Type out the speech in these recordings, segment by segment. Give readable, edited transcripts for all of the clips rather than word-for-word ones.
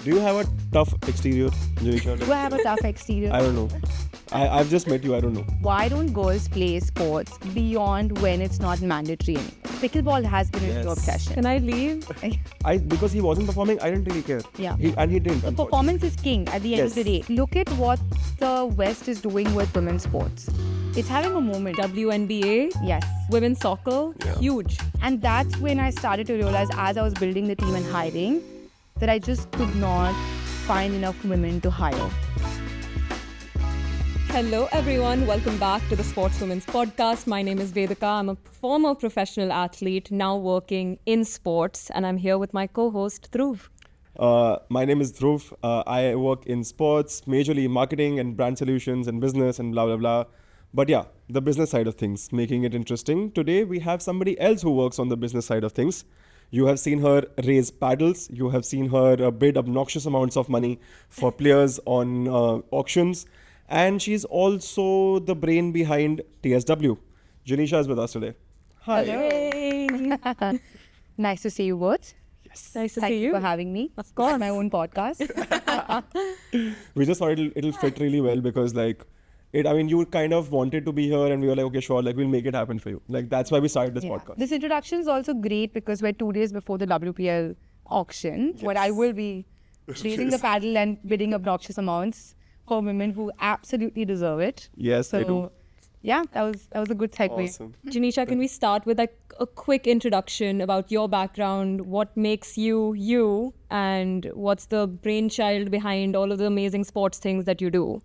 Do you have a tough exterior, Jinisha? Do I have a tough exterior? I don't know. I've just met you. I don't know. Why don't girls play sports beyond when it's not mandatory anymore? Pickleball has been an obsession. Can I leave? Because he wasn't performing, I didn't really care. Yeah. He didn't. So performance is king at the end of the day. Yes. Look at what the West is doing with women's sports. It's having a moment. WNBA, Yes. women's soccer, huge. And that's when I started to realize, as I was building the team and hiring, that I just could not find enough women to hire. Hello everyone, welcome back to the Sports Women's Podcast. My name is Vedika. I'm a former professional athlete, now working in sports, and I'm here with my co-host Dhruv. My name is Dhruv. I work in sports, majorly marketing and brand solutions and business and blah, blah, blah. But yeah, the business side of things, making it interesting. Today, we have somebody else who works on the business side of things. You have seen her raise paddles. You have seen her bid obnoxious amounts of money for players on auctions. And she's also the brain behind TSW. Jinisha is with us today. Hi. Hey. Nice to see you both. Yes. Nice to Thank see you you. for having me. Of course. My own podcast. We just thought it'll fit really well because you kind of wanted to be here and we were like, okay, sure, we'll make it happen for you. That's why we started this podcast. This introduction is also great because we're 2 days before the WPL auction, where I will be raising the paddle and bidding obnoxious amounts for women who absolutely deserve it. Yes, I do. So, yeah, that was a good segue. Awesome. Jinisha, can we start with a quick introduction about your background, what makes you you, and what's the brainchild behind all of the amazing sports things that you do?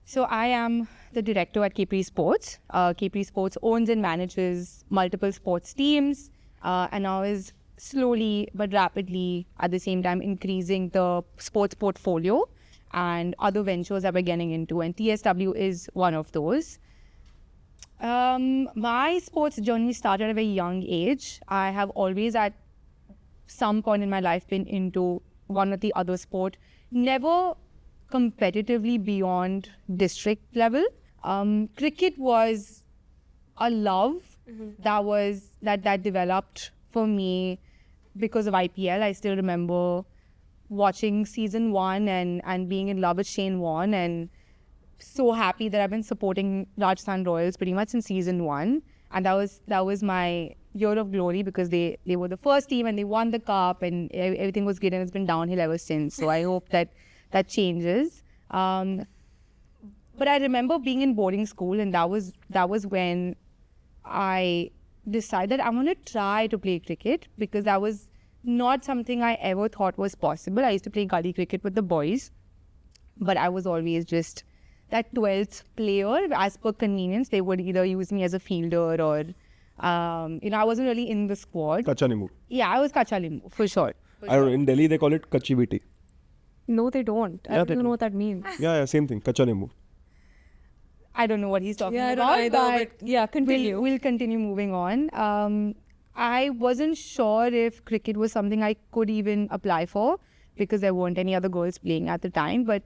So I am the director at Capri Sports. Capri Sports owns and manages multiple sports teams and now is slowly but rapidly at the same time increasing the sports portfolio and other ventures that we're getting into. And TSW is one of those. My sports journey started at a very young age. I have always at some point in my life been into one or the other sport. Never competitively beyond district level. Cricket was a love that developed for me because of IPL. I still remember watching season 1 and being in love with Shane Warne and so happy that I've been supporting Rajasthan Royals pretty much in season 1. And that was my year of glory because they were the first team and they won the cup and everything was good and it's been downhill ever since. So I hope that changes. But I remember being in boarding school and that was when I decided I want to try to play cricket because that was not something I ever thought was possible. I used to play gully cricket with the boys, but I was always just that 12th player. As per convenience, they would either use me as a fielder or, I wasn't really in the squad. Kacha Nimbu. Yeah, I was Kacha Limbu, for sure. I don't know. In Delhi, they call it Kachi Biti. No, they don't. I Yeah, don't they even do. know what that means. Yeah, same thing. Kacha Nimbu. I don't know what he's talking Yeah, I about. don't either, but yeah, continue. We'll continue moving on. I wasn't sure if cricket was something I could even apply for because there weren't any other girls playing at the time. But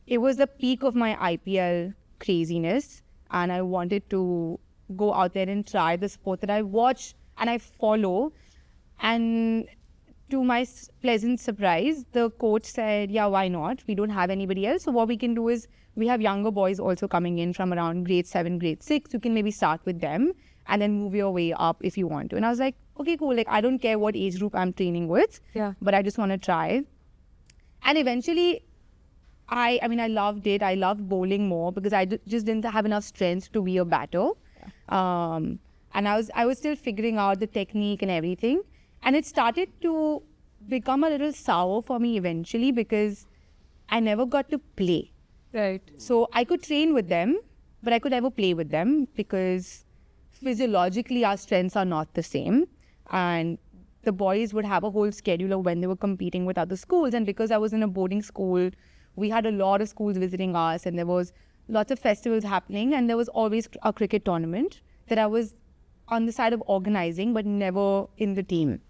it was the peak of my IPL craziness, and I wanted to go out there and try the sport that I watch and I follow. And to my pleasant surprise, the coach said, yeah, why not? We don't have anybody else. So what we can do is we have younger boys also coming in from around grade 7, grade 6. You can maybe start with them and then move your way up if you want to. And I was like, okay, cool. I don't care what age group I'm training with, but I just want to try. And eventually, I loved it. I loved bowling more because I just didn't have enough strength to be a batter. And I was still figuring out the technique and everything. And it started to become a little sour for me eventually because I never got to play. Right. So I could train with them, but I could never play with them because physiologically our strengths are not the same. And the boys would have a whole schedule of when they were competing with other schools. And because I was in a boarding school, we had a lot of schools visiting us and there was lots of festivals happening and there was always a cricket tournament that I was on the side of organizing but never in the team.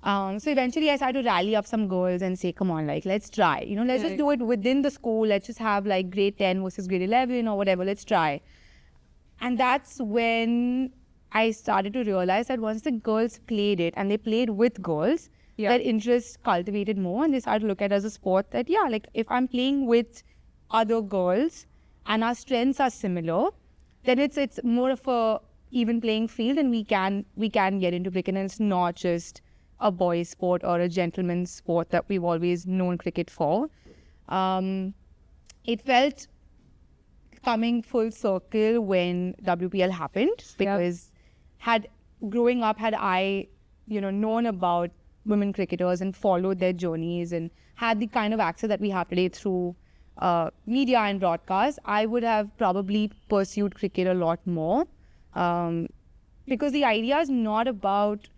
So eventually I started to rally up some girls and say, come on, let's try. Let's just do it within the school. Let's just have grade 10 versus grade 11 or whatever. Let's try. And that's when I started to realize that once the girls played it and they played with girls, that interest cultivated more, and they started to look at it as a sport that, yeah, like if I'm playing with other girls and our strengths are similar, then it's more of a even playing field, and we can get into cricket, and it's not just a boys' sport or a gentleman's sport that we've always known cricket for. It felt coming full circle when WPL happened, because growing up, had I, known about women cricketers and followed their journeys and had the kind of access that we have today through media and broadcast, I would have probably pursued cricket a lot more. Because the idea is not about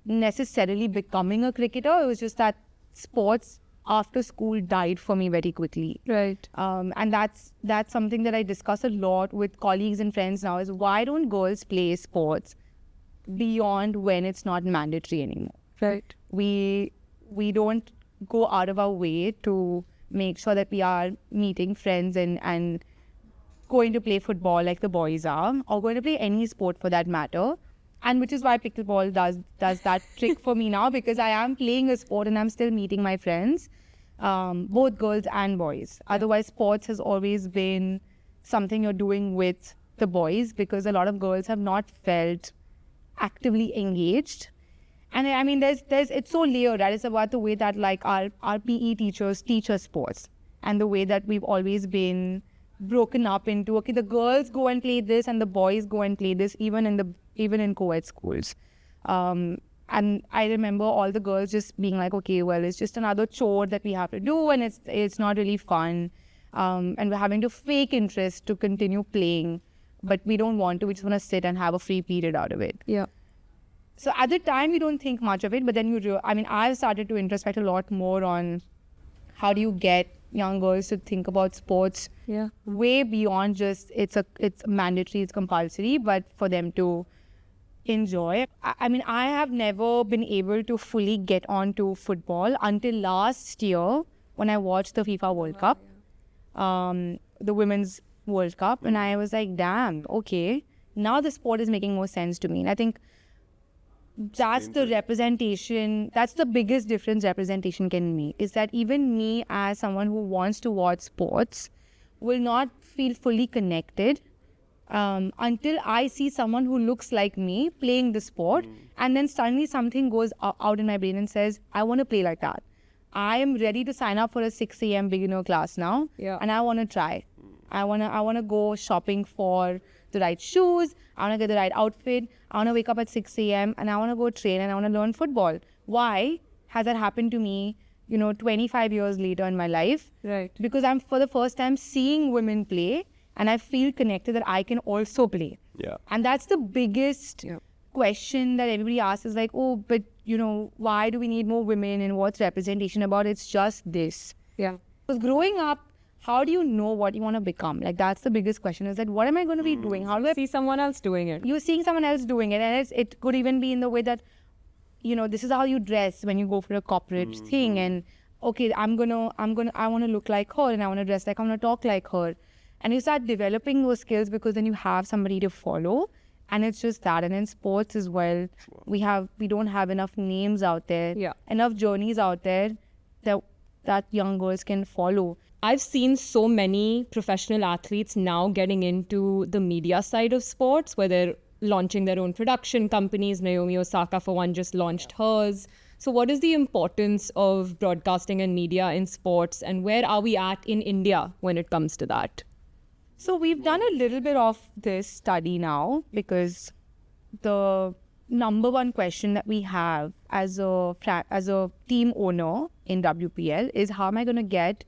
necessarily becoming a cricketer. It was just that sports after school died for me very quickly. Right. And that's something that I discuss a lot with colleagues and friends now, is why don't girls play sports beyond when it's not mandatory anymore? Right. We don't go out of our way to make sure that we are meeting friends and going to play football like the boys are, or going to play any sport for that matter. And which is why pickleball does that trick for me now, because I am playing a sport and I'm still meeting my friends, both girls and boys. Otherwise, sports has always been something you're doing with the boys, because a lot of girls have not felt actively engaged. And I mean, it's so layered, right? It's about the way that like our PE teachers teach us sports, and the way that we've always been broken up into, okay, the girls go and play this and the boys go and play this, even in co-ed schools. And I remember all the girls just being like, okay, well, it's just another chore that we have to do, and it's not really fun. And we're having to fake interest to continue playing, but we don't want to. We just want to sit and have a free period out of it. Yeah. So at the time, you don't think much of it, but then I've started to introspect a lot more on how do you get young girls to think about sports way beyond just it's mandatory, it's compulsory, but for them to enjoy. I have never been able to fully get onto football until last year when I watched the FIFA World Cup, the Women's World Cup, and I was like, damn, okay, now the sport is making more sense to me. And I think that's the representation, that's the biggest difference representation can make, is that even me as someone who wants to watch sports will not feel fully connected until I see someone who looks like me playing the sport, and then suddenly something goes out in my brain and says, I want to play like that. I am ready to sign up for a 6 a.m. beginner class now, and I want to try. I want to go shopping for the right shoes, I want to get the right outfit, I want to wake up at 6 a.m. and I want to go train and I want to learn football. Why has that happened to me, 25 years later in my life? Right. Because I'm for the first time seeing women play, and I feel connected that I can also play. Yeah. And that's the biggest question that everybody asks, is like, oh, but why do we need more women, and what's representation about? It's just this. Yeah. Because growing up, how do you know what you want to become? Like, that's the biggest question, is that what am I going to be doing? How do I See someone else doing it. You're seeing someone else doing it, and it could even be in the way that, this is how you dress when you go for a corporate thing, and okay, I want to look like her, and I want to dress like, I want to talk like her. And you start developing those skills because then you have somebody to follow, and it's just that. And in sports as well, we don't have enough names out there, enough journeys out there that young girls can follow. I've seen so many professional athletes now getting into the media side of sports, where they're launching their own production companies. Naomi Osaka, for one, just launched hers. So what is the importance of broadcasting and media in sports, and where are we at in India when it comes to that? So we've done a little bit of this study now, because the number one question that we have as a team owner in WPL is, how am I going to get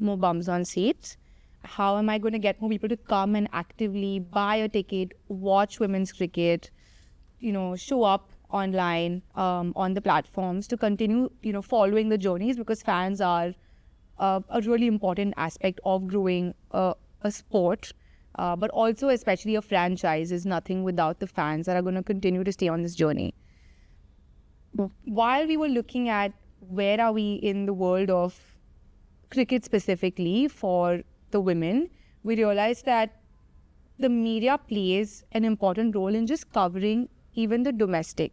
more bums on seats? How am I going to get more people to come and actively buy a ticket, watch women's cricket, show up online on the platforms to continue, following the journeys, because fans are a really important aspect of growing a sport, but also especially a franchise is nothing without the fans that are going to continue to stay on this journey. While we were looking at where are we in the world of cricket specifically for the women, we realized that the media plays an important role in just covering even the domestic.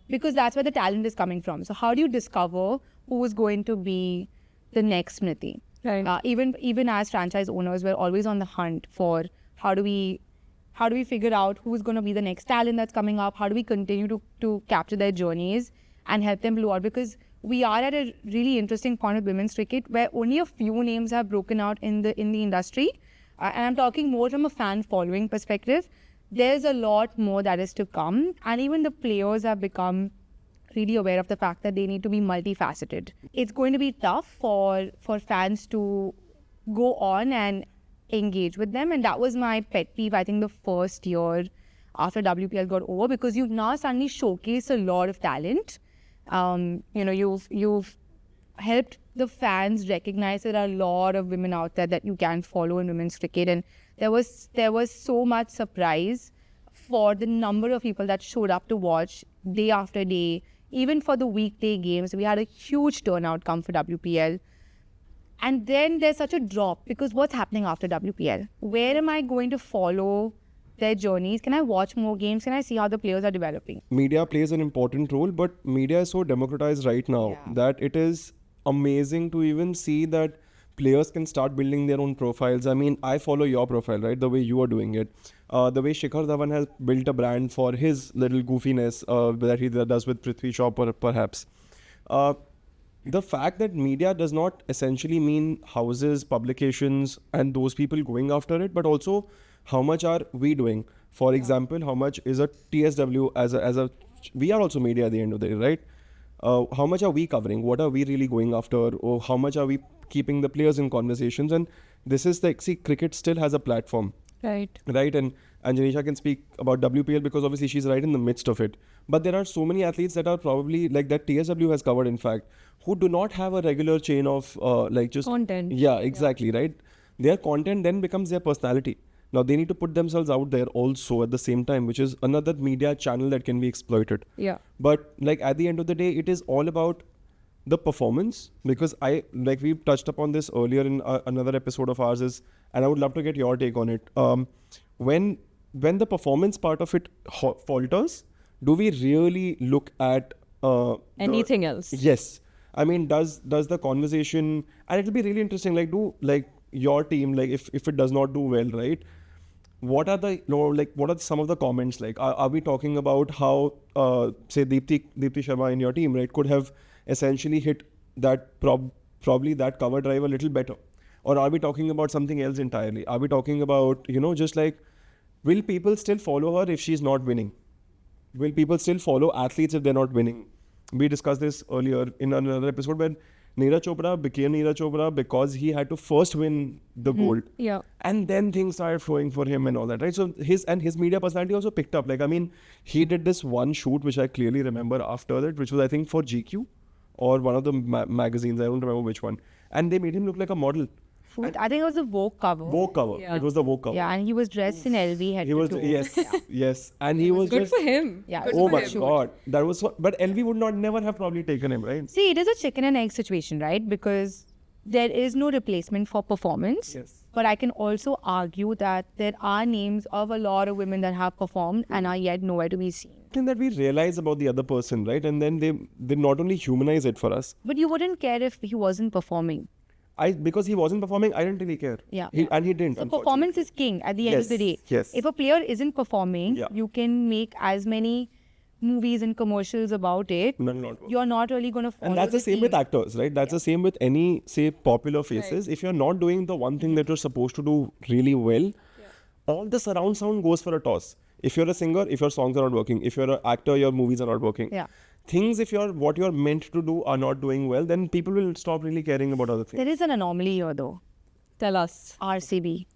because that's where the talent is coming from. So how do you discover who is going to be the next Smriti? Right. Even as franchise owners, we're always on the hunt for how do we figure out who's going to be the next talent that's coming up? How do we continue to capture their journeys and help them blow out? Because we are at a really interesting point with women's cricket where only a few names have broken out in the industry. And I'm talking more from a fan following perspective. There's a lot more that is to come. And even the players have become really aware of the fact that they need to be multifaceted. It's going to be tough for fans to go on and engage with them. And that was my pet peeve, I think, the first year after WPL got over, because you've now suddenly showcased a lot of talent. You've helped the fans recognize there are a lot of women out there that you can follow in women's cricket, and there was so much surprise for the number of people that showed up to watch day after day. Even for the weekday games, we had a huge turnout come for WPL. And then there's such a drop, because what's happening after WPL? Where am I going to follow their journeys? Can I watch more games? Can I see how the players are developing? Media plays an important role, but media is so democratized right now that it is amazing to even see that players can start building their own profiles. I mean, I follow your profile, right? The way you are doing it. The way Shikhar Dhawan has built a brand for his little goofiness that he does with Prithvi Shaw perhaps. The fact that media does not essentially mean houses, publications, and those people going after it, but also how much are we doing? For example, how much is a TSW as a we are also media at the end of the day, right? How much are we covering? What are we really going after? Or how much are we keeping the players in conversations? And this is like, see, cricket still has a platform. Right. And Jinisha can speak about WPL because obviously she's right in the midst of it. But there are so many athletes that are probably like that TSW has covered, in fact, who do not have a regular chain of like just content. Yeah, exactly, right? Their content then becomes their personality. Now they need to put themselves out there also at the same time, which is another media channel that can be exploited. Yeah. But like at the end of the day, it is all about the performance, because we've touched upon this earlier in another episode of ours and I would love to get your take on it. When the performance part of it falters, do we really look at anything else? Yes. I mean, does the conversation, and it'll be really interesting, like your team, like if it does not do well, right? What are some of the comments like? Are we talking about how say Deepti Sharma in your team, right, could have essentially hit that probably that cover drive a little better? Or are we talking about something else entirely? Are we talking about, just like, will people still follow her if she's not winning? Will people still follow athletes if they're not winning? We discussed this earlier in another episode where Neeraj Chopra became Neeraj Chopra because he had to first win the gold. Yeah. And then things started flowing for him and all that, right? So his media personality also picked up. Like, I mean, he did this one shoot, which I clearly remember after that, which was, I think, for GQ or one of the magazines. I don't remember which one. And they made him look like a model. I think it was the Vogue cover. Vogue cover. Yeah. It was the Vogue cover. Yeah, and he was dressed in LV head He was, to toe. yes, yes. And he was Good just... for him. Yeah. Good Oh for my him. God. That was so... But LV would never have probably taken him, right? See, it is a chicken and egg situation, right? Because there is no replacement for performance. Yes. But I can also argue that there are names of a lot of women that have performed and are yet nowhere to be seen. Thing that we realize about the other person, right? And then they not only humanize it for us. But you wouldn't care if he wasn't performing. Because he wasn't performing, I didn't really care. Yeah. And he didn't. So unfortunately. performance is king at the end of the day. Yes. If a player isn't performing, Yeah. you can make as many movies and commercials about it. None not work. You're not really going to follow And that's the same team. with actors, right? That's the same with any, say, popular faces. If you're not doing the one thing that you're supposed to do really well, all the surround sound goes for a toss. If you're a singer, if your songs are not working. If you're an actor, your movies are not working. Yeah. Things, if what you're meant to do are not doing well, then people will stop really caring about other things. There is an anomaly here though. Tell us. RCB.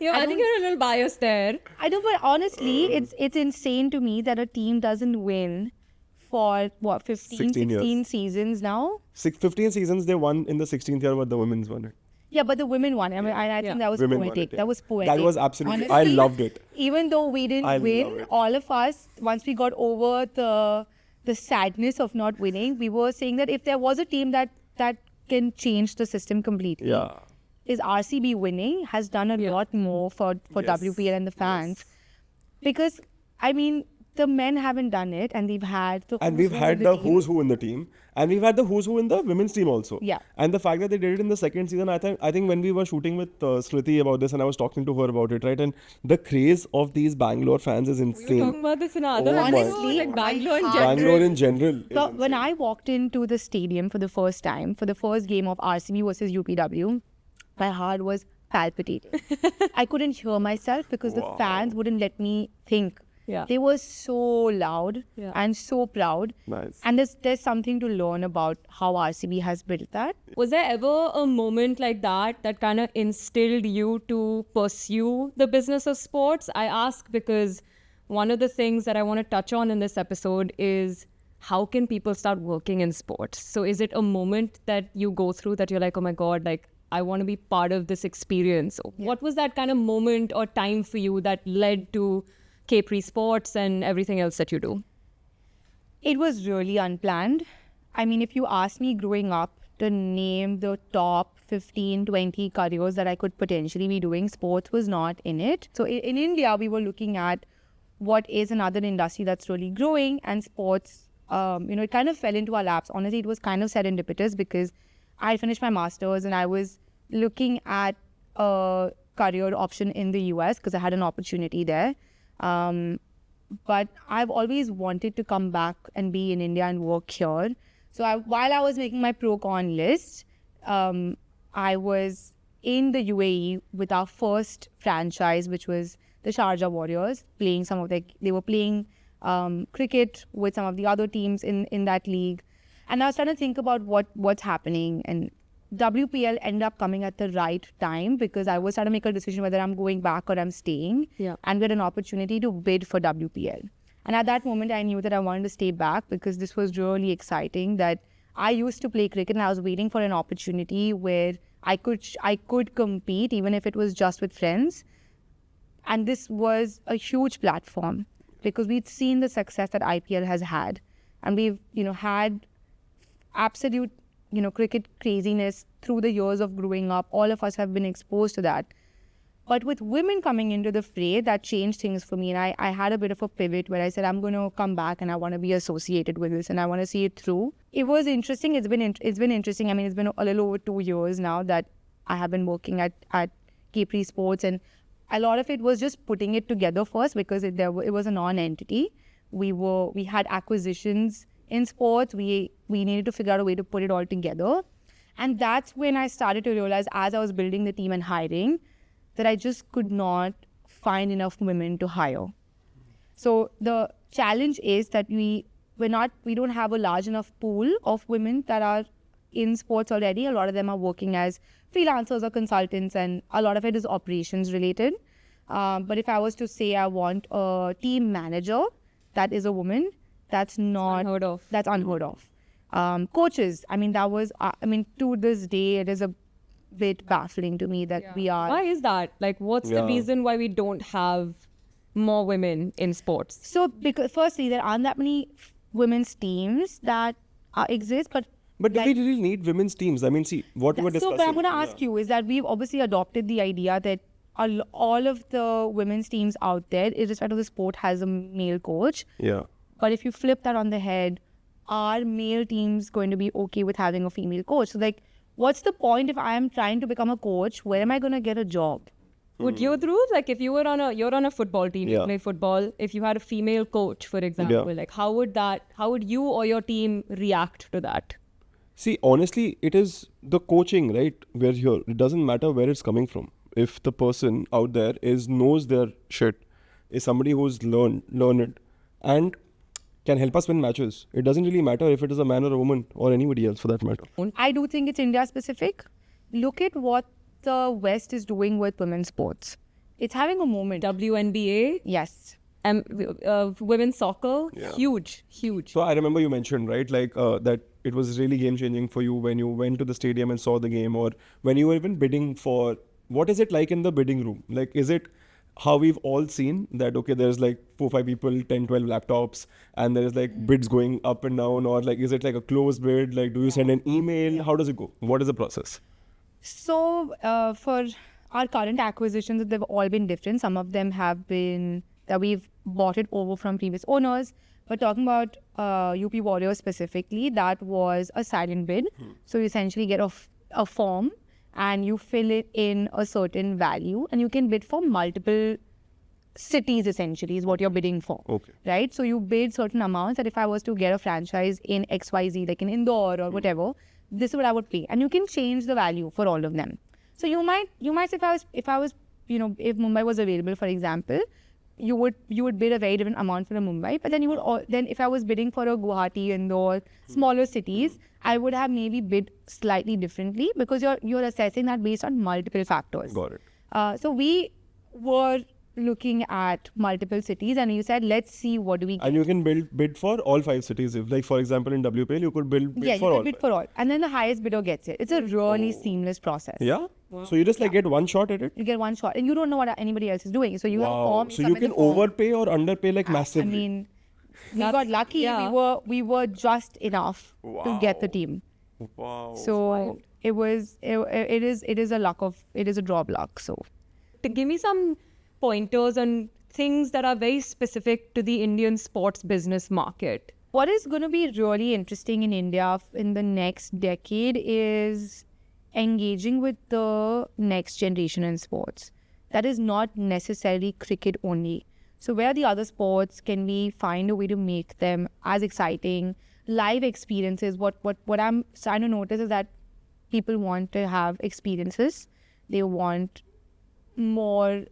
Yeah, I think you're a little biased there. I don't, but honestly, it's insane to me that a team doesn't win for 16 16 seasons now. 15 seasons they won in the 16th year, but the women's won it. Yeah, but the women won. I mean, I think that was Women won poetic. it, yeah. That was poetic. That was absolutely, Honestly, I loved it. Even though we didn't I love win, it. all of us, once we got over the sadness of not winning, we were saying that if there was a team that can change the system completely, Yeah. is RCB winning has done a lot more for Yes. WPL and the fans. Because, I mean, the men haven't done it, and we've had the And who's we've who had in the team. who's who in the team, and we've had the who's who in the women's team also. Yeah. And the fact that they did it in the second season, I think when we were shooting with Smriti about this, and I was talking to her about it, right? And the craze of these Bangalore fans is We were insane. talking about this in another Oh my episode, Honestly, like Bangalore in I general. Bangalore in general. is But when insane. I walked into the stadium for the first time, for the first game of RCB versus UPW, my heart was palpitating. I couldn't hear myself because the fans wouldn't let me think. Yeah. They were so loud Yeah. and so proud. Nice. And there's something to learn about how RCB has built that. Was there ever a moment like that that kind of instilled you to pursue the business of sports? I ask because one of the things that I want to touch on in this episode is how can people start working in sports? So is it a moment that you go through that you're like, oh my God, like I want to be part of this experience? What was that kind of moment or time for you that led to Capri Sports and everything else that you do? It was really unplanned. I mean, if you asked me growing up to name the top 15, 20 careers that I could potentially be doing, sports was not in it. So in India, we were looking at what is another industry that's really growing, and sports, it kind of fell into our laps. Honestly, it was kind of serendipitous because I finished my master's and I was looking at a career option in the US because I had an opportunity there. But I've always wanted to come back and be in India and work here. So while I was making my pro-con list, I was in the UAE with our first franchise, which was the Sharjah Warriorz, playing they were playing cricket with some of the other teams in that league. And I was trying to think about what's happening, and WPL ended up coming at the right time because I was trying to make a decision whether I'm going back or I'm staying. Yeah. And we had an opportunity to bid for WPL. And at that moment, I knew that I wanted to stay back because this was really exciting. That I used to play cricket and I was waiting for an opportunity where I could compete, even if it was just with friends. And this was a huge platform because we'd seen the success that IPL has had, and we've had absolute cricket craziness through the years of growing up. All of us have been exposed to that. But with women coming into the fray, that changed things for me. And I had a bit of a pivot where I said, I'm going to come back and I want to be associated with this and I want to see it through. It was interesting. It's been interesting. I mean, it's been a little over 2 years now that I have been working at Capri Sports. And a lot of it was just putting it together first because it was a non-entity. We had acquisitions in sports. We needed to figure out a way to put it all together. And that's when I started to realize, as I was building the team and hiring, that I just could not find enough women to hire. So the challenge is that we don't have a large enough pool of women that are in sports already. A lot of them are working as freelancers or consultants, and a lot of it is operations related. But if I was to say I want a team manager that is a woman, that's Unheard of. That's unheard of. Coaches, to this day, it is a bit baffling to me that we are. Why is that? Like, what's the Yeah. reason why we don't have more women in sports? So, because firstly, there aren't that many women's teams that exist, but But do we really need women's teams? I mean, see, what we were so, discussing. but I'm going to ask you is that we've obviously adopted the idea that all of the women's teams out there, irrespective of the sport, has a male coach. Yeah. But if you flip that on the head, are male teams going to be okay with having a female coach? So, like, what's the point if I am trying to become a coach? Where am I going to get a job? Would you, Dhruv, like if you were you're on a football team, you Yeah. play football, if you had a female coach, for example, Yeah. like how would you or your team react to that? See, honestly, it is the coaching, right? We're here. It doesn't matter where it's coming from. If the person out there knows their shit, is somebody who's learned it, and can help us win matches. It doesn't really matter if it is a man or a woman or anybody else for that matter. I do think it's India specific. Look at what the West is doing with women's sports. It's having a moment. WNBA, Yes. women's soccer, Yeah. huge. So I remember you mentioned, right, like that it was really game changing for you when you went to the stadium and saw the game, or when you were even bidding for. What is it like in the bidding room? Like, is it how we've all seen that, okay, there's like 4-5 people, 10, 12 laptops, and there's like bids going up and down, or like, is it like a closed bid? Like, do you send an email? How does it go? What is the process? So for our current acquisitions, they've all been different. Some of them have been that we've bought it over from previous owners. But talking about UP Warriors specifically, that was a silent bid. So you essentially get a form and you fill it in a certain value, and you can bid for multiple cities essentially is what you're bidding for. Okay. Right? So you bid certain amounts that if I was to get a franchise in XYZ, like in Indore or whatever, this is what I would pay. And you can change the value for all of them. So you might say if I was, if Mumbai was available, for example, you would bid a very different amount for a Mumbai, but then then if I was bidding for a Guwahati, Indore, smaller cities, I would have maybe bid slightly differently because you're assessing that based on multiple factors. Got it. So we were looking at multiple cities, and you said, let's see what do we get. And you can bid for all 5 cities. If, like, for example, in WPL, you could bid for all. Bid for all. And then the highest bidder gets it. It's a really seamless process. Yeah? Wow. So you just get one shot at it? You get one shot, and you don't know what anybody else is doing. So you have a form. So you can overpay or underpay massively. I mean, we got lucky. Yeah. We were just enough to get the team. Wow. So it is a draw of luck. So To give me some pointers on things that are very specific to the Indian sports business market. what is going to be really interesting in India in the next decade is engaging with the next generation in sports. That is not necessarily cricket only. So where the other sports can we find a way to make them as exciting, live experiences? What I'm starting to notice is that people want to have experiences. They want more,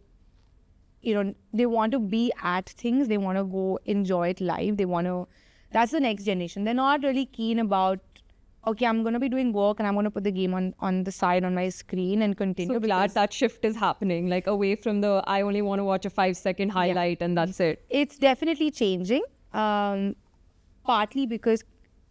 they want to be at things. They want to go enjoy it live. That's the next generation. They're not really keen about, okay, I'm going to be doing work and I'm going to put the game on the side on my screen and continue. So glad that shift is happening, away from the I only want to watch a 5-second highlight and that's it. It's definitely changing, partly because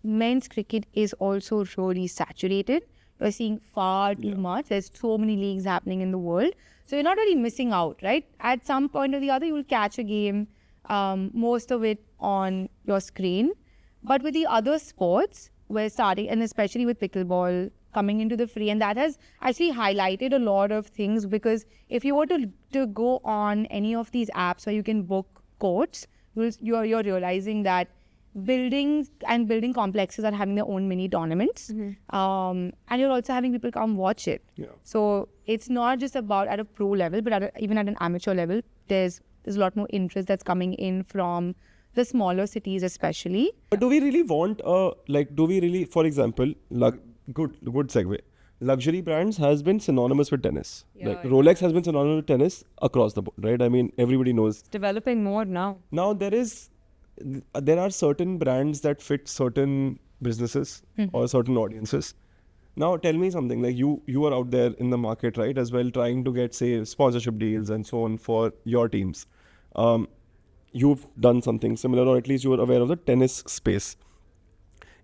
men's cricket is also really saturated. You're seeing far too much. There's so many leagues happening in the world. So you're not really missing out, right? At some point or the other, you'll catch a game, most of it on your screen. But with the other sports, we're starting, and especially with pickleball coming into the free, and that has actually highlighted a lot of things, because if you were to go on any of these apps where you can book courts, you're realizing that building complexes are having their own mini tournaments, and you're also having people come watch it. Yeah. So it's not just about at a pro level, but even at an amateur level, there's a lot more interest that's coming in from the smaller cities especially. But do we really want, for example, good segue. Luxury brands has been synonymous with tennis. Rolex has been synonymous with tennis across the board, right? I mean, everybody knows. It's developing more now. Now there are certain brands that fit certain businesses or certain audiences. Now tell me something, you are out there in the market, right, as well, trying to get, say, sponsorship deals and so on for your teams. You've done something similar, or at least you are aware of the tennis space.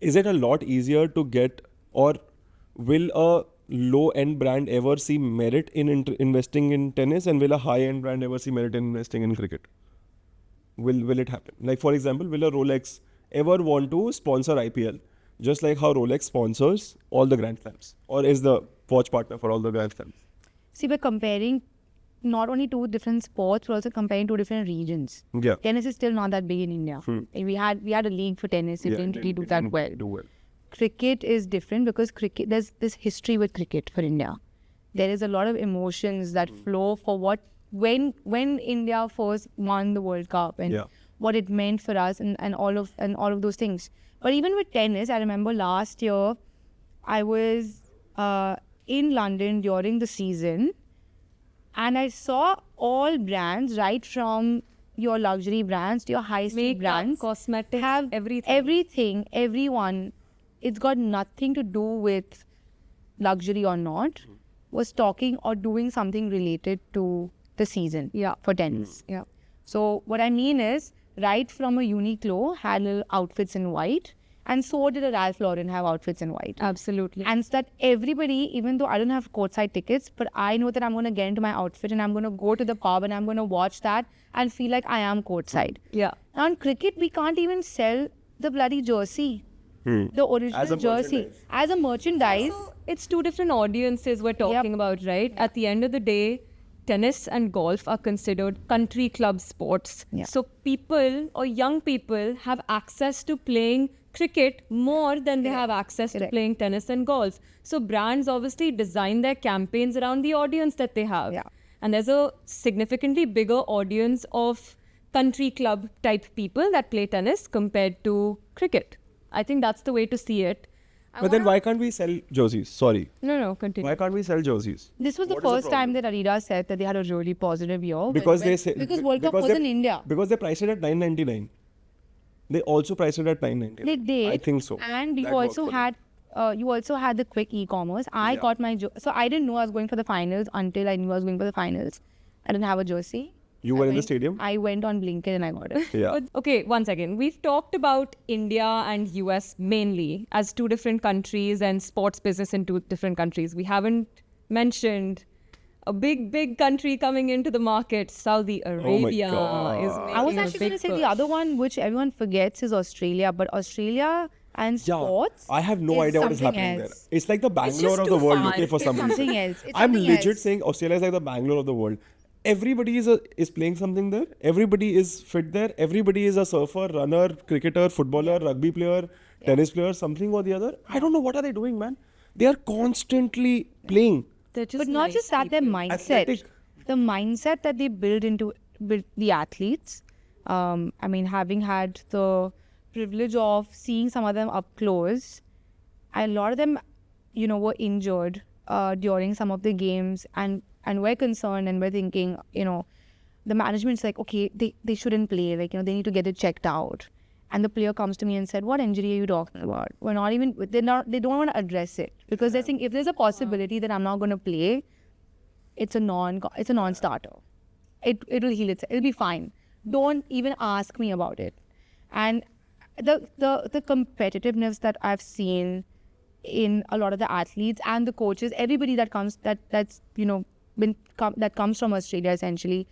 Is it a lot easier to get, or will a low-end brand ever see merit in investing in tennis, and will a high-end brand ever see merit in investing in cricket? Will it happen? For example, will a Rolex ever want to sponsor IPL, just like how Rolex sponsors all the Grand Slams, or is the watch partner for all the Grand Slams? See, we're comparing not only two different sports, but also comparing two different regions. Yeah. Tennis is still not that big in India. We had a league for tennis. It didn't really do that well. Cricket is different because cricket, there's this history with cricket for India. There is a lot of emotions that flow for when India first won the World Cup and what it meant for us and all of those things. But even with tennis, I remember last year I was in London during the season, and I saw all brands, right from your luxury brands to your high-street brands, cosmetics, have everything, everyone. It's got nothing to do with luxury or not, was talking or doing something related to the season for tennis. Yeah. So what I mean is, right from a Uniqlo had little outfits in white, and so did a Ralph Lauren have outfits in white. Absolutely. And so that everybody, even though I don't have courtside tickets, but I know that I'm going to get into my outfit and I'm going to go to the pub and I'm going to watch that and feel like I am courtside. Yeah. Now in cricket, we can't even sell the bloody jersey. The original jersey. As a merchandise. So it's two different audiences we're talking about, right? At the end of the day, tennis and golf are considered country club sports. Yeah. So people or young people have access to playing cricket more than they have access to Correct. playing tennis and golf. So brands obviously design their campaigns around the audience that they have. Yeah. And there's a significantly bigger audience of country club type people that play tennis compared to cricket. I think that's the way to see it. But then why can't we sell jerseys? Sorry. No, continue. Why can't we sell jerseys? This was the What is the first time that Adidas said that they had a really positive year. Because they say because World Cup because was they- in India. Because they priced it at 999. They also priced it at 999. They did. I think so. And you That worked also for them. had the quick e-commerce. I got my so I didn't know I was going for the finals until I knew I was going for the finals. I didn't have a jersey. You were in the stadium? I went on Blinkit and I got it. Yeah. But, okay, one second. We've talked about India and US mainly as two different countries and sports business in two different countries. We haven't mentioned a big country coming into the market. Saudi Arabia God. is making I was a actually going to big say the push. other one, which everyone forgets, is Australia. But Australia and sports. I have no idea what is something happening else. there. It's like the Bangalore just of the too world, far. UK for It's some reason. something else. It's I'm something legit else. saying Australia is like the Bangalore of the world. Everybody is playing something there. Everybody is fit there. Everybody is a surfer, runner, cricketer, footballer, rugby player, tennis player, something or the other. I don't know what are they doing, man. They are constantly playing. They're just But not nice just that, their people. mindset. Athletic. The mindset that they build the athletes. I mean, having had the privilege of seeing some of them up close, a lot of them, were injured during some of the games, and we're concerned and we're thinking, the management's like, okay, they shouldn't play, like, they need to get it checked out. And the player comes to me and said, what injury are you talking about? They don't want to address it because they think if there's a possibility that I'm not going to play, it's a non-starter. It'll heal itself. It'll be fine. Don't even ask me about it. And the competitiveness that I've seen in a lot of the athletes and the coaches, everybody that comes that comes from Australia essentially,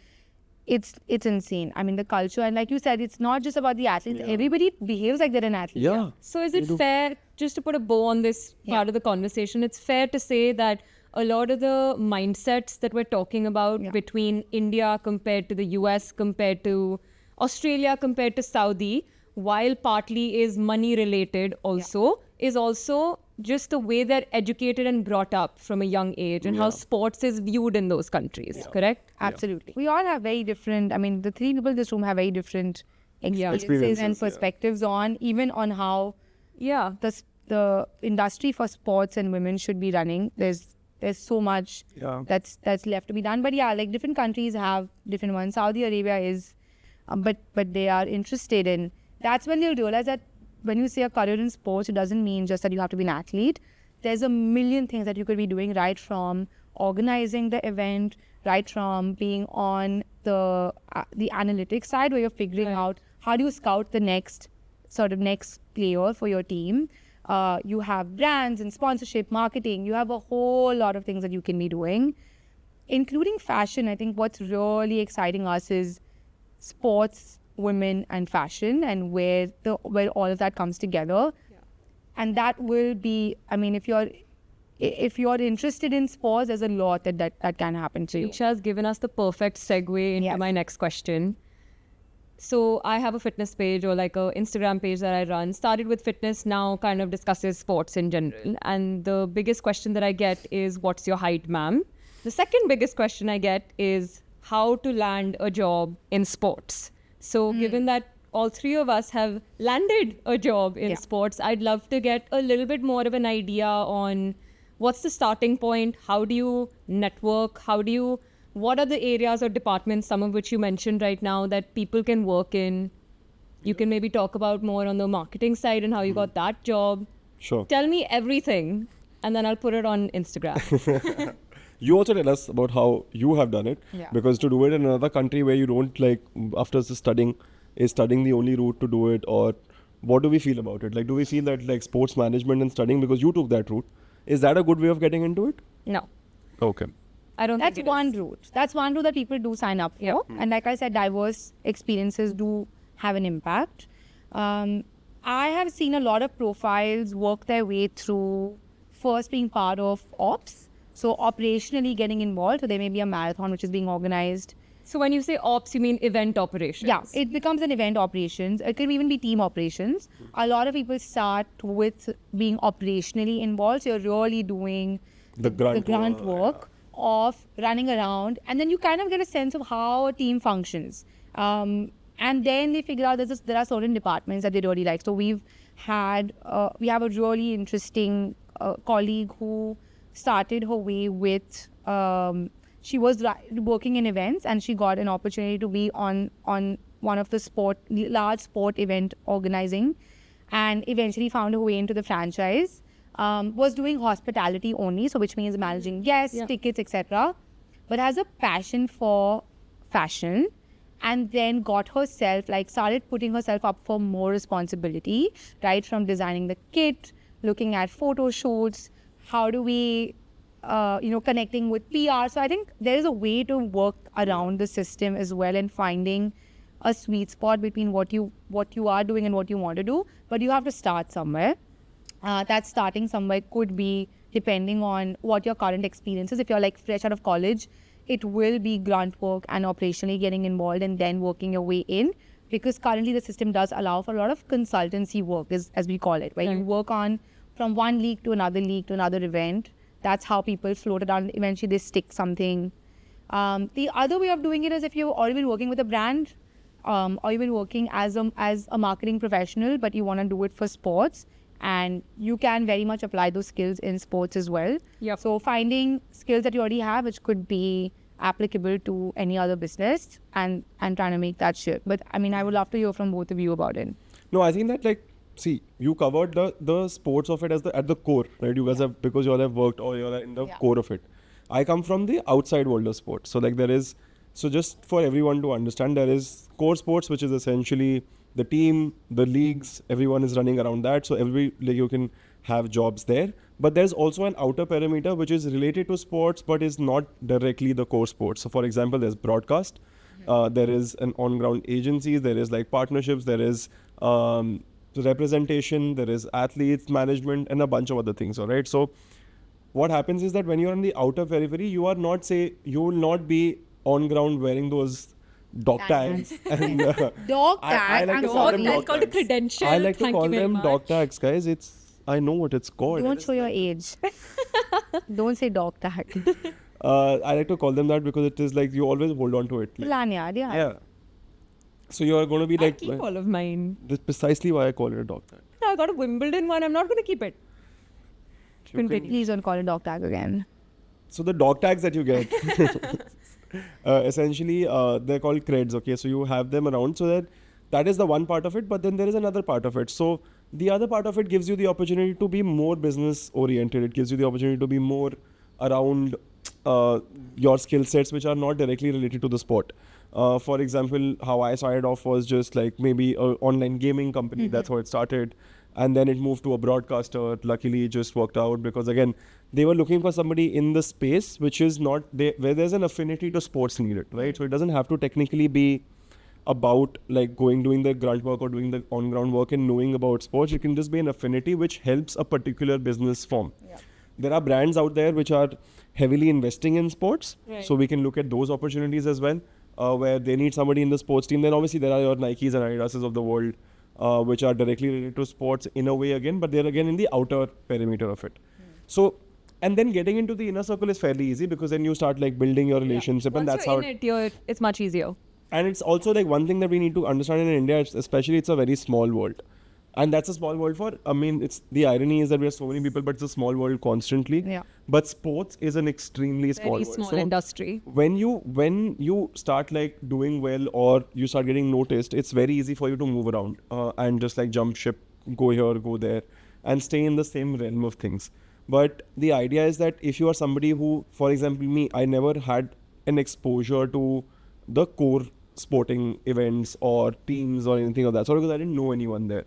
it's insane. I mean, the culture, and like you said, it's not just about the athletes. Everybody behaves like they're an athlete. Yeah. So is it fair, just to put a bow on this part of the conversation, it's fair to say that a lot of the mindsets that we're talking about between India compared to the US, compared to Australia, compared to Saudi, while partly is money related also, is also just the way they're educated and brought up from a young age and how sports is viewed in those countries, correct? Absolutely. We all have very different, I mean, the three people in this room have very different experiences and perspectives on how Yeah. the industry for sports and women should be running. There's so much that's left to be done. But yeah, like different countries have different ones. Saudi Arabia is, but they are interested in. That's when they'll realize that when you say a career in sports, it doesn't mean just that you have to be an athlete. There's a million things that you could be doing, right from organizing the event, right from being on the analytics side where you're figuring out how do you scout the next player for your team. You have brands and sponsorship, marketing. You have a whole lot of things that you can be doing, including fashion. I think what's really exciting us is sports, women, and fashion, and where all of that comes together. And that will be, I mean, if you're interested in sports, there's a lot that can happen to you. Jinisha has given us the perfect segue into my next question. So I have a fitness page or like a Instagram page that I run. Started with fitness, now kind of discusses sports in general. And the biggest question that I get is, what's your height, ma'am? The second biggest question I get is how to land a job in sports. So given that all three of us have landed a job in sports, I'd love to get a little bit more of an idea on what's the starting point? How do you network? What are the areas or departments, some of which you mentioned right now, that people can work in? You can maybe talk about more on the marketing side and how you got that job. Sure. Tell me everything, and then I'll put it on Instagram. You also tell us about how you have done it. Yeah. Because to do it in another country where you don't after studying, is studying the only route to do it, or what do we feel about it? Like, do we feel that like sports management and studying, because you took that route, is that a good way of getting into it? No, Okay. I don't That's think it one is. route. That's one route that people do sign up for. And like I said, diverse experiences do have an impact. I have seen a lot of profiles work their way through first being part of ops, So operationally getting involved. So there may be a marathon which is being organized. So when you say ops, you mean event operations? Yeah, it becomes an event operations. It can even be team operations. A lot of people start with being operationally involved. So you're really doing The grunt work of running around, and then you kind of get a sense of how a team functions. And then they figure out there are certain departments that they really like. So we have a really interesting colleague who started her way with. She was working in events, and she got an opportunity to be on one of the large sport event organizing, and eventually found her way into the franchise. Was doing hospitality only, so which means managing guests, tickets, etc. But has a passion for fashion, and then got herself, started putting herself up for more responsibility, right from designing the kit, looking at photo shoots, how do we connecting with PR. So I think there is a way to work around the system as well, and finding a sweet spot between what you are doing and what you want to do. But you have to start somewhere. That starting somewhere could be depending on what your current experience is. If you're like fresh out of college, it will be grunt work and operationally getting involved and then working your way in. Because currently the system does allow for a lot of consultancy work, as we call it, where you work on from one league to another event. That's how people float around. Eventually they stick something. The other way of doing it is if you've already been working with a brand, or you've been working as a marketing professional, but you want to do it for sports, and you can very much apply those skills in sports as well. Yep. So finding skills that you already have, which could be applicable to any other business, and trying to make that shift. But I mean, I would love to hear from both of you about it. No, I think that see, you covered the sports of it at the core, right? You guys have, because you all have worked or you all are in the core of it. I come from the outside world of sports. So just for everyone to understand, there is core sports, which is essentially the team, the leagues, everyone is running around that. So you can have jobs there. But there's also an outer perimeter which is related to sports but is not directly the core sports. So for example, there's broadcast, there is an on-ground agency, there is partnerships, there is representation, there is athletes, management, and a bunch of other things, all right? So what happens is that when you're on the outer periphery, you will not be on ground wearing those dog tags. And, Dog tag. I like to I'm call sorry. them That's dog called a tags. credential. I like to Thank call you very them much. dog tags, guys. I know what it's called. Don't show your age. Don't say dog tag. I like to call them that because it is you always hold on to it. Lanyard, yeah. Yeah. So you are going to be I keep all of mine. That's precisely why I call it a dog tag. I got a Wimbledon one. I'm not going to keep it. Please don't call it dog tag again. So the dog tags that you get, essentially, they're called creds. Okay, so you have them around, so that is the one part of it. But then there is another part of it. So the other part of it gives you the opportunity to be more business oriented. It gives you the opportunity to be more around your skill sets, which are not directly related to the sport. For example, how I started off was just maybe an online gaming company. That's how it started. And then it moved to a broadcaster. Luckily, it just worked out because, again, they were looking for somebody in the space which is not where there's an affinity to sports needed, right? So it doesn't have to technically be about doing the grunt work or doing the on-ground work and knowing about sports. It can just be an affinity which helps a particular business form. Yeah. There are brands out there which are heavily investing in sports. Right. So we can look at those opportunities as well, where they need somebody in the sports team. Then obviously there are your Nikes and Adidases of the world, which are directly related to sports in a way again, but they're again in the outer perimeter of it. So, and then getting into the inner circle is fairly easy because then you start building your relationship, and that's how it's much easier. And it's also one thing that we need to understand in India, especially it's a very small world. And that's a small world it's the irony is that we have so many people, but it's a small world constantly. Yeah. But sports is an extremely small Very world. small So industry. when you start doing well or you start getting noticed, it's very easy for you to move around and just jump ship, go here, go there, and stay in the same realm of things. But the idea is that if you are somebody who, for example, me, I never had an exposure to the core sporting events or teams or anything of that sort because I didn't know anyone there.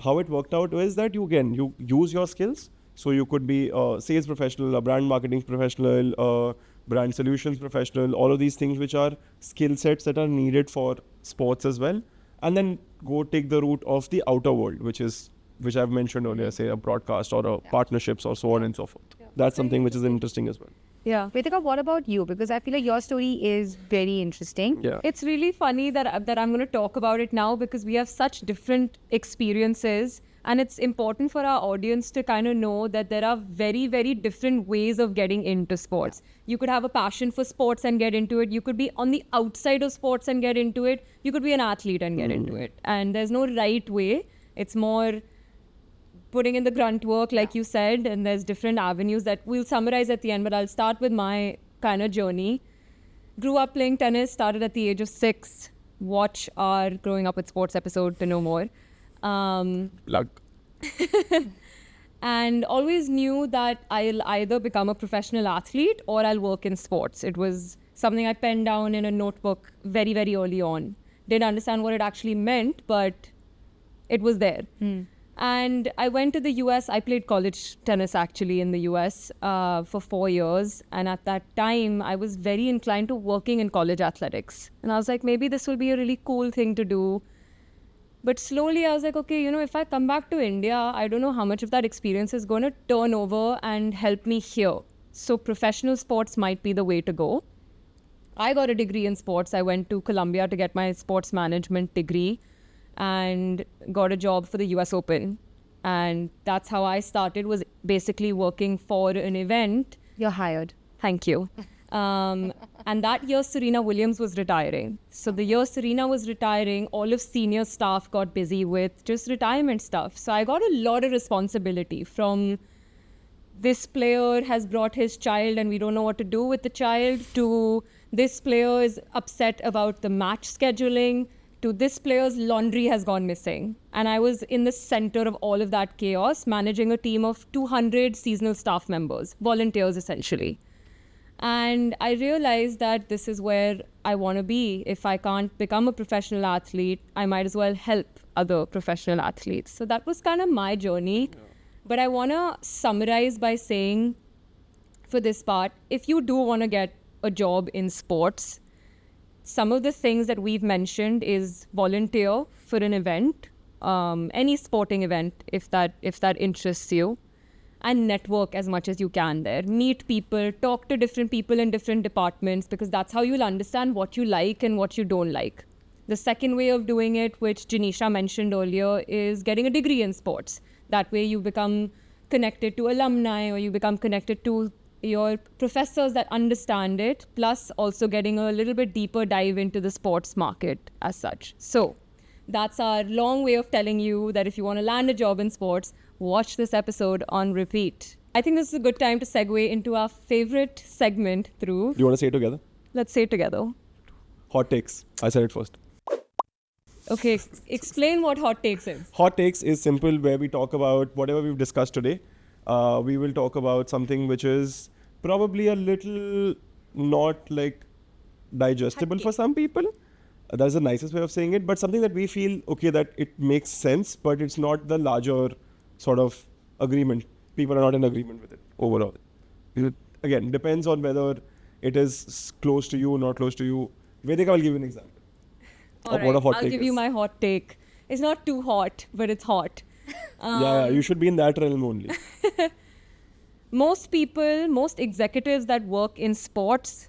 How it worked out was that you use your skills. So you could be a sales professional, a brand marketing professional, a brand solutions professional, all of these things which are skill sets that are needed for sports as well. And then go take the route of the outer world, which is which I've mentioned earlier, say a broadcast or a partnerships or so on and so forth. That's something which is interesting as well. Yeah. Vedika, what about you? Because I feel like your story is very interesting. Yeah. It's really funny that I'm going to talk about it now because we have such different experiences, and it's important for our audience to kind of know that there are very, very different ways of getting into sports. You could have a passion for sports and get into it. You could be on the outside of sports and get into it. You could be an athlete and get into it. And there's no right way. It's more putting in the grunt work, like you said, and there's different avenues that we'll summarize at the end, but I'll start with my kind of journey. Grew up playing tennis, started at the age of 6. Watch our Growing Up with Sports episode to know more. Plug. And always knew that I'll either become a professional athlete or I'll work in sports. It was something I penned down in a notebook very, very early on. Didn't understand what it actually meant, but it was there. And I went to the US. I played college tennis actually in the US for 4 years. And at that time, I was very inclined to working in college athletics. And I was like, maybe this will be a really cool thing to do. But slowly I was like, okay, if I come back to India, I don't know how much of that experience is going to turn over and help me here. So professional sports might be the way to go. I got a degree in sports. I went to Columbia to get my sports management degree and got a job for the US Open. And that's how I started, was basically working for an event. You're hired. Thank you. And that year, Serena Williams was retiring. So the year Serena was retiring, all of senior staff got busy with just retirement stuff. So I got a lot of responsibility from this player has brought his child and we don't know what to do with the child, to this player is upset about the match scheduling, to this player's laundry has gone missing. And I was in the center of all of that chaos, managing a team of 200 seasonal staff members, volunteers essentially. And I realized that this is where I want to be. If I can't become a professional athlete, I might as well help other professional athletes. So that was kind of my journey. Yeah. But I want to summarize by saying, for this part, if you do want to get a job in sports, some of the things that we've mentioned is volunteer for an event, any sporting event, if that interests you, and network as much as you can there. Meet people, talk to different people in different departments, because that's how you'll understand what you like and what you don't like. The second way of doing it, which Jinisha mentioned earlier, is getting a degree in sports. That way you become connected to alumni, or you become connected to your professors that understand it, plus also getting a little bit deeper dive into the sports market as such. So that's our long way of telling you that if you want to land a job in sports, watch this episode on repeat. I think this is a good time to segue into our favorite segment, Dhruv. Do you want to say it together? Let's say it together. Hot takes. I said it first. Okay, explain what hot takes is. Hot takes is simple, where we talk about whatever we've discussed today. We will talk about something which is probably a little not like digestible for some people. That's the nicest way of saying it, but something that we feel, okay, that it makes sense, but it's not the larger sort of agreement. People are not in agreement with it overall. It, again, depends on whether it is close to you, not close to you. Vedika will give you an example. All right, I'll give you my hot take. It's not too hot, but it's hot. Yeah, you should be in that realm only. Most people, most executives that work in sports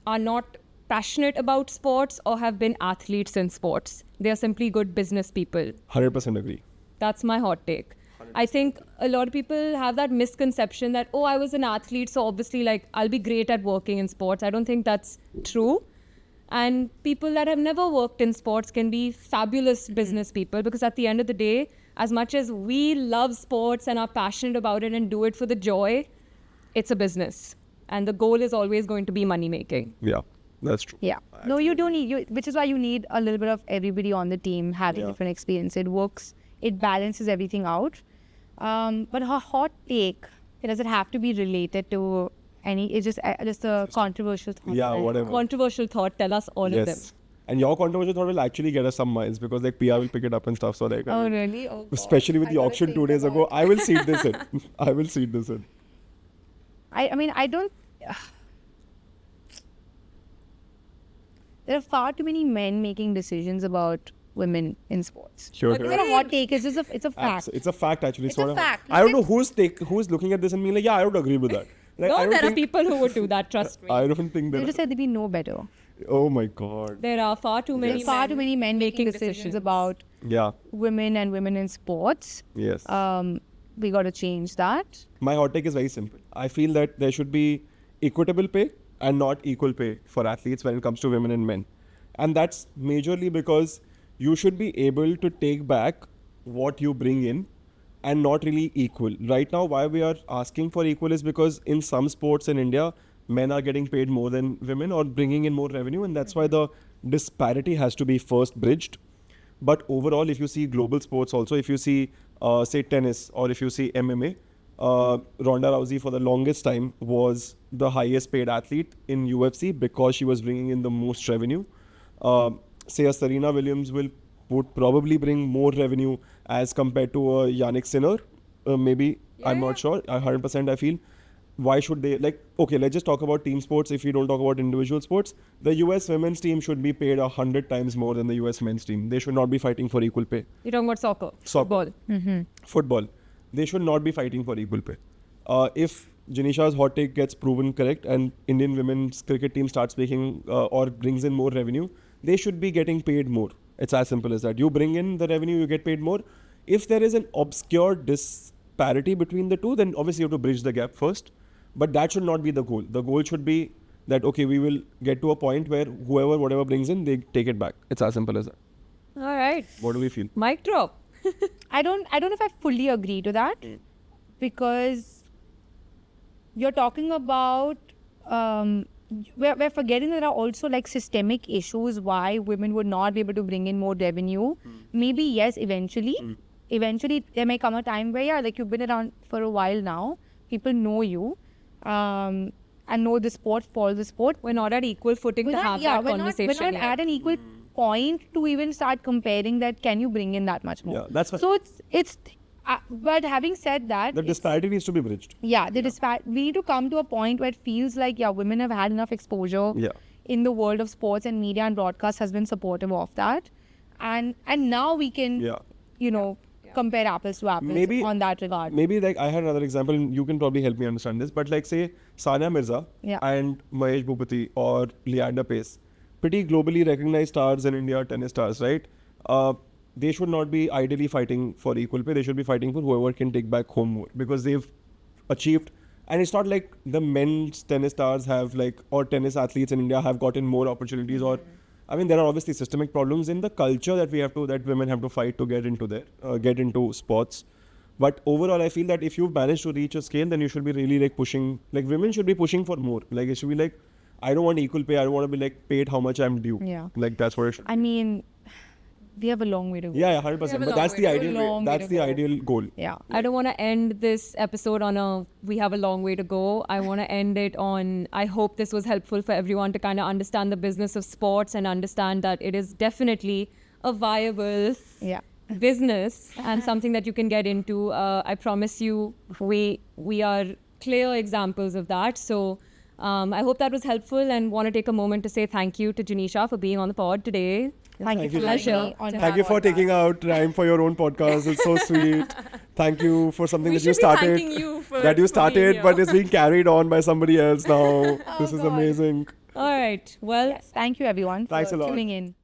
are not passionate about sports or have been athletes in sports. They are simply good business people. 100% agree. That's my hot take. 100%. I think a lot of people have that misconception that, oh, I was an athlete, so obviously like I'll be great at working in sports. I don't think that's true. And people that have never worked in sports can be fabulous business people, because at the end of the day, as much as we love sports and are passionate about it and do it for the joy, it's a business. And the goal is always going to be money making. Yeah, that's true. Yeah. No, you do need, which is why you need a little bit of everybody on the team having different experience. It works, it balances everything out. But her hot take, does it have to be related to any, it's just a controversial thought. Yeah, whatever. Controversial thought, tell us all of them. And your controversial thought will actually get us some miles, because like PR will pick it up and stuff. So like, oh really? Oh, especially with the auction 2 days ago, I will seed this in. I will seed this in. I mean, I don't. There are far too many men making decisions about women in sports. Sure, It's sure. not a hot take. It's just it's a fact. It's a fact actually. It's a fact. I don't know who's looking at this and being like, yeah, I would agree with that. Like, I No, don't there are think, people who would do that, trust me. I don't think They that. just said we know better. Oh my god. There are far too many There's far too many men making decisions about Yeah. women and women in sports. Yes. We got to change that. My hot take is very simple. I feel that there should be equitable pay and not equal pay for athletes when it comes to women and men. And that's majorly because you should be able to take back what you bring in and not really equal. Right now, why we are asking for equal is because in some sports in India, men are getting paid more than women or bringing in more revenue, and that's why the disparity has to be first bridged. But overall, if you see global sports also, if you see, say, tennis or if you see MMA, Ronda Rousey for the longest time was the highest paid athlete in UFC because she was bringing in the most revenue. Say a Serena Williams would probably bring more revenue as compared to a Yannick Sinner. Maybe, I'm not sure. 100% I feel. Why should they, okay, let's just talk about team sports. If we don't talk about individual sports, the US women's team should be paid 100 times more than the US men's team. They should not be fighting for equal pay. You're talking about soccer. Soccer. Football. Football. They should not be fighting for equal pay. If Jinisha's hot take gets proven correct and Indian women's cricket team starts making or brings in more revenue, they should be getting paid more. It's as simple as that. You bring in the revenue, you get paid more. If there is an obscure disparity between the two, then obviously you have to bridge the gap first. But that should not be the goal. The goal should be that, okay, we will get to a point where whatever brings in, they take it back. It's as simple as that. All right. What do we feel? Mic drop. I don't know if I fully agree to that because you're talking about we're forgetting that there are also systemic issues why women would not be able to bring in more revenue. Maybe yes, eventually there may come a time where you've been around for a while now, people know you and know the sport, follow the sport. We're not at equal footing to have that conversation. We're not at an equal point to even start comparing that. Can you bring in that much more? Yeah, that's so it's but having said that, the disparity needs to be bridged. Yeah, we need to come to a point where it feels like women have had enough exposure in the world of sports, and media and broadcast has been supportive of that, and now we can compare apples to apples on that regard. Maybe I had another example, and you can probably help me understand this, but say Sania Mirza and Mahesh Bhupati or Leander Pace, pretty globally recognized stars in India, tennis stars, right? They should not be ideally fighting for equal pay. They should be fighting for whoever can take back home more because they've achieved. And it's not like the men's tennis stars have or tennis athletes in India have gotten more opportunities or, I mean, there are obviously systemic problems in the culture that women have to fight to get into sports. But overall, I feel that if you've managed to reach a scale, then you should be really pushing, women should be pushing for more. It should be I don't want equal pay. I don't want to be paid how much I'm due. Yeah. That's what it should be. I mean, we have a long way to go. Yeah, 100%. But that's the ideal. That's the ideal goal. Yeah. I don't want to end this episode on we have a long way to go. I want to end it on, I hope this was helpful for everyone to kind of understand the business of sports and understand that it is definitely a viable business and something that you can get into. I promise you, we are clear examples of that. So I hope that was helpful and want to take a moment to say thank you to Jinisha for being on the pod today. Thank you for pleasure. Thank you for taking out time for your own podcast. It's so sweet. Thank you for something We that you should be started. thanking you for You started, being but here. it's being carried on by somebody else now. This is God. amazing. All right. Well, Yes, thank you everyone Thanks for a lot. tuning in.